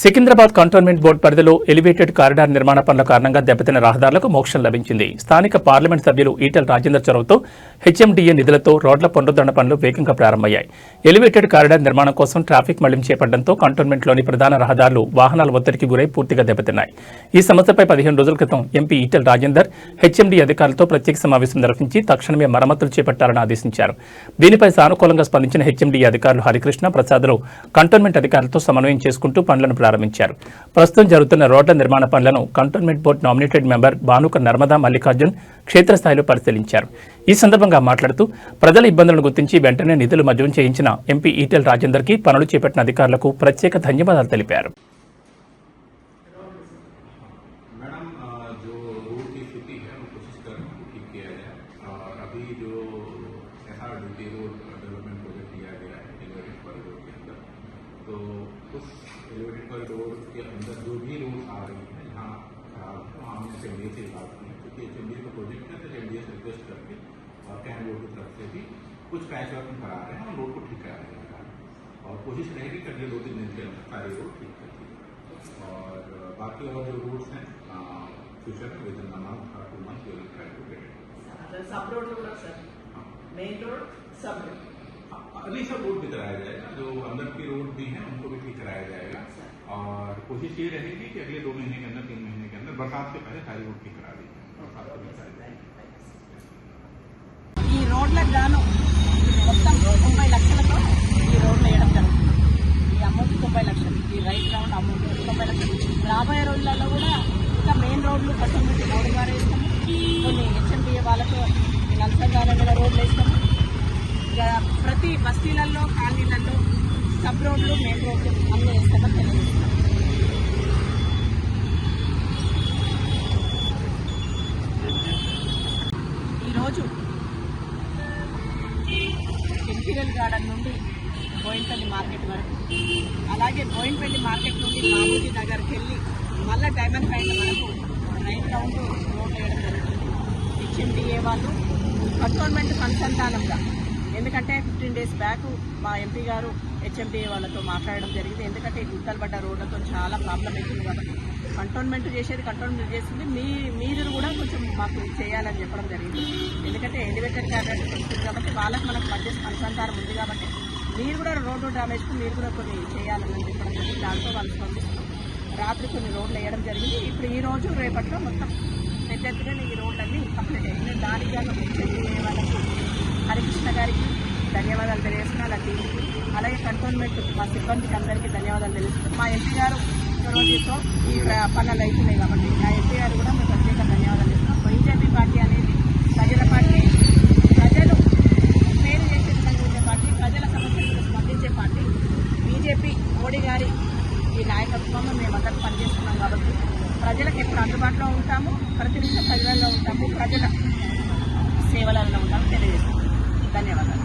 Secunderabad cantonment board పరిధిలో elevated corridor నిర్మాణ పనుల కారణంగా దెబ్బతిన్న రహదారులకు మోక్షం లభించింది. స్థానిక పార్లమెంట్ సభ్యులు ఈటెల రాజేందర్ చొరవతో హెచ్ఎండిఏ నిధులతో రోడ్ల పునరుద్ధరణ పనులు వేగంగా ప్రారంభమయ్యాయి. ఎలివేటెడ్ కారిడార్ నిర్మాణం కోసం ట్రాఫిక్ మళ్లింపు చేపట్టడంతో కంటోన్మెంట్లోని ప్రధాన రహదారులు వాహనాల ఒత్తిడికి గురై పూర్తిగా దెబ్బతిన్నాయి. ఈ సమస్యపై 15 రోజుల క్రితం ఎంపీ ఈటెల రాజేందర్ హెచ్ఎండిఏ అధికారులతో ప్రత్యేక సమావేశం నిర్వహించి తక్షణమే మరమ్మతులు చేపట్టాలని ఆదేశించారు. దీనిపై సానుకూలంగా స్పందించిన హెచ్ఎండిఏ అధికారులు హరికృష్ణ, ప్రసాద్లు కంటోన్మెంట్ అధికారులతో సమన్వయం చేసుకుంటూ పనులను ప్రారంభించారు. ప్రస్తుతం జరుగుతున్న రోడ్ల నిర్మాణ పనులను cantonment board nominated member Banuka Narmada Mallikarjun క్షేత్రస్థాయిలో పరిశీలించారు. ఈ సందర్భంగా మాట్లాడుతూ ప్రజల ఇబ్బందులను గుర్తించి వెంటనే నిధులు మంజూరు చేయించిన ఎంపీ ఈటెల రాజేందర్ కి పనులు చేపట్టిన అధికారులకు ప్రత్యేక ధన్యవాదాలు తెలిపారు. तो उस एलिवेटेड कॉरिडोर के अंदर जो भी रोड आ रही है यहाँ खराब है वहाँ हमने एचएमडीए से बात की क्योंकि एचएमडीए का प्रोजेक्ट है तो एचएमडीए से रिक्वेस्ट करके और कैन रोड की तरफ से भी कुछ पैच वर्क हम करा रहे हैं और रोड को ठीक करा रहे हैं और कोशिश रहेगी कि अगले 2-3 दिन के अंदर सारे रोड ठीक कर दिए और बाकी और जो रूट्स हैं फ्यूचर में with in a month or 2 months we will try to get it sub road sir main road sub road अगली सब रोड भी कराया जाएगा, जो अंदर की रोड भी हैं उनको भी ठीक कराया जाएगा और कोशिश ये रहेगी कि अगले 2 महीने के अंदर 3 महीने के अंदर बरसात से पहले सारी रोड ठीक करा दी ఈ రోడ్లకు గాను మొత్తం 90 లక్షలతో ఈ రోడ్లు వేయడం జరుగుతుంది. ఈ అమౌంట్ 90 లక్షలు, ఈ రైట్ రౌండ్ అమౌంట్ 90 లక్షలు. రాబోయే రోజులలో కూడా ఇంకా మెయిన్ రోడ్లు కట్టండి రోడ్డు ద్వారా వేస్తాము. కొన్ని హెచ్ఎండిఏ వాళ్ళతో నల్సంగాల రోడ్లు వేస్తాము. ప్రతి బస్తీలలో కాలనీలలో సబ్ రోడ్లు మెయిన్ రోడ్లు అన్నీ వేస్తామని తెలియజేస్తాం. ఈరోజు ఇంపీరియల్ గార్డెన్ నుండి బోయిన్పల్లి మార్కెట్ వరకు, అలాగే బోయిన్పల్లి మార్కెట్ నుండి బాబూజీ నగర్కి వెళ్ళి మళ్ళీ డైమండ్ పైన వరకు రైట్ రౌండ్ రోడ్లు వేయడం జరుగుతుంది. హెచ్ఎండిఏ వాళ్ళు కంటోన్మెంట్ అనుసంధానంగా, ఎందుకంటే 15 డేస్ బ్యాక్ మా ఎంపీ గారు హెచ్ఎండిఏ వాళ్ళతో మాట్లాడడం జరిగింది. ఎందుకంటే ఈ గుంతలు పడ్డ రోడ్లతో చాలా ప్రాబ్లం అవుతుంది కాబట్టి కంటోన్మెంట్ చేసేది కంటోన్మెంట్ చేస్తుంది, మీరు కూడా కొంచెం మాకు చేయాలని చెప్పడం జరిగింది. ఎందుకంటే ఎలివేటెడ్ క్యాబినెట్ వస్తుంది కాబట్టి వాళ్ళకి మనకు బడ్జెట్ అనుసంధానం ఉంది కాబట్టి మీరు కూడా రోడ్డు డ్యామేజ్కి మీరు కూడా కొన్ని చేయాలని చెప్పడం జరిగింది. దాంతో వాళ్ళు స్పందిస్తున్నాం. రాత్రి కొన్ని రోడ్లు వేయడం జరిగింది. ఇప్పుడు ఈ రోజు రేపట్లో మొత్తం పెద్ద ఈ రోడ్లన్నీ కంప్లీట్ అయ్యింది. దానికి గాను హెచ్ఎండిఏ వాళ్ళకి హరికృష్ణ గారికి ధన్యవాదాలు తెలియజేస్తున్నా, అలా టీవీకి, అలాగే కంటోన్మెంట్ మా సిబ్బందికి అందరికీ ధన్యవాదాలు తెలుస్తున్నాం. మా ఎంపీ గారు రోజుతో ఈ పనులు అవుతున్నాయి కాబట్టి ఆ ఎంపీ గారు కూడా మేము ప్రత్యేక ధన్యవాదాలు ఇస్తున్నాం. బీజేపీ పార్టీ అనేది ప్రజల పార్టీ, ప్రజలు పేరు చేసే విధంగా ఉండే పార్టీ, ప్రజల సమస్యలను స్పందించే పార్టీ. బీజేపీ మోడీ గారి ఈ నాయకత్వంలో మేమందరం పనిచేస్తున్నాం కాబట్టి ప్రజలకు ఎప్పుడు అందుబాటులో ఉంటాము, ప్రతినిత్యం ప్రజలలో ఉంటాము, ప్రజల సేవలలో ఉంటాము తెలియజేస్తాము. ధన్యవాదాలు.